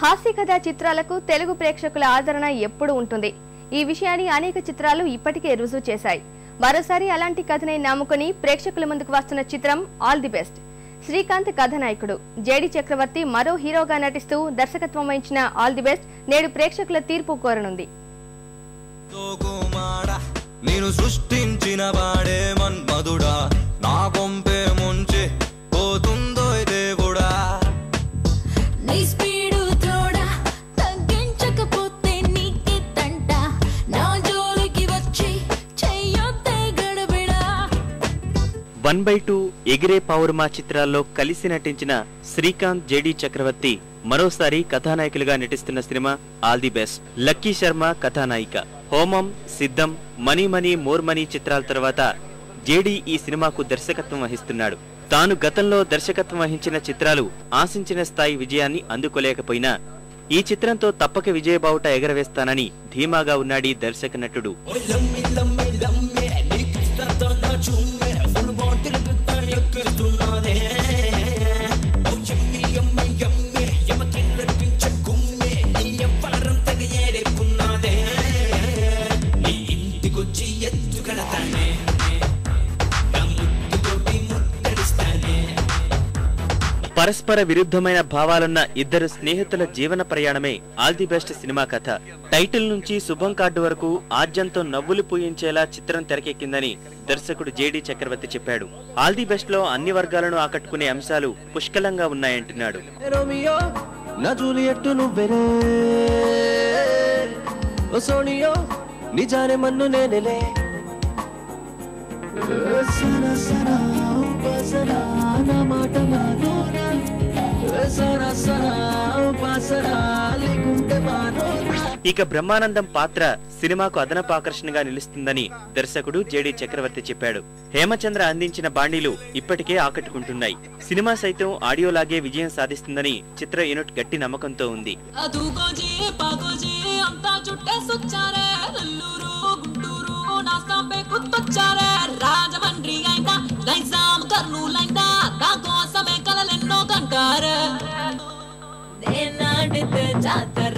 హాస్య కథా చిత్రాలకు తెలుగు ప్రేక్షకుల ఆదరణ ఎప్పుడూ ఉంటుంది. ఈ విషయాన్ని అనేక చిత్రాలు ఇప్పటికే రుజువు చేశాయి. మరోసారి అలాంటి కథనే నమ్ముకుని ప్రేక్షకుల ముందుకు వస్తున్న చిత్రం ఆల్ ది బెస్ట్. శ్రీకాంత్ కథానాయకుడు, జేడి చక్రవర్తి మరో హీరోగా నటిస్తూ దర్శకత్వం వహించిన ఆల్ ది బెస్ట్ నేడు ప్రేక్షకుల తీర్పు కోరనుంది. వన్ బై టూ, ఎగిరే పౌర్మా చిత్రాల్లో కలిసి నటించిన శ్రీకాంత్, జేడి చక్రవర్తి మరోసారి కథానాయకులుగా నటిస్తున్న cinema all the best. Lucky Sharma కథానాయిక. హోమం, సిద్ధం, మనీ మనీ మోర్ మనీ చిత్రాల తర్వాత జేడి ఈ సినిమాకు దర్శకత్వం వహిస్తున్నాడు. తాను గతంలో దర్శకత్వం వహించిన చిత్రాలు ఆశించిన స్థాయి విజయాన్ని అందుకోలేకపోయినా ఈ చిత్రంతో తప్పక విజయబావుట ఎగరవేస్తానని ధీమాగా ఉన్నాడీ దర్శక నటుడు. పరస్పర విరుద్ధమైన భావాలున్న ఇద్దరు స్నేహితుల జీవన ప్రయాణమే ఆల్ ది బెస్ట్ సినిమా కథ. టైటిల్ నుంచి శుభం కార్డు వరకు ఆద్యంతో నవ్వులు పూయించేలా చిత్రం తెరకెక్కిందని దర్శకుడు జేడి చక్రవర్తి చెప్పాడు. ఆల్ ది బెస్ట్ లో అన్ని వర్గాలను ఆకట్టుకునే అంశాలు పుష్కలంగా ఉన్నాయంటున్నాడు. ఇక బ్రహ్మానందం పాత్ర సినిమాకు అదనపు ఆకర్షణగా నిలుస్తుందని దర్శకుడు జేడి చక్రవర్తి చెప్పాడు. హేమచంద్ర అందించిన బాండీలు ఇప్పటికే ఆకట్టుకుంటున్నాయి. సినిమా సైతం ఆడియోలాగే విజయం సాధిస్తుందని చిత్ర యూనిట్ గట్టి నమ్మకంతో ఉంది. జాతర